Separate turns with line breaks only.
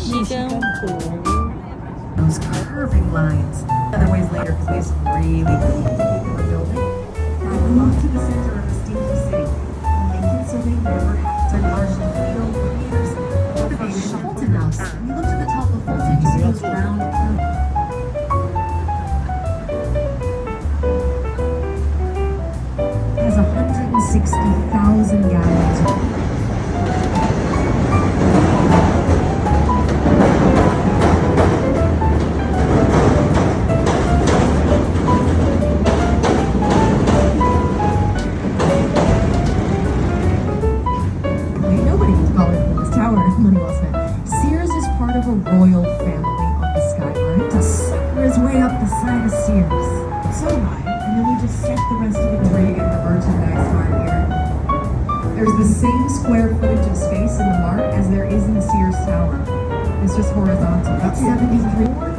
西根湖。
Those curving lines. Other ways later because we have some really cool building. We moved to the center of a stinky city. Lincoln, so they never have to march the field for years. Motivated Fulton House. We looked at the top of Fulton. You see those round curves. It has 160,000 gallons. A royal family on the skyline. The sucker is way up the side of Sears. So high, and then we just set the rest of the rig and the merchandise mart here. There's the same square footage of space in the mart as there is in Sears Tower. It's just horizontal. That's 73.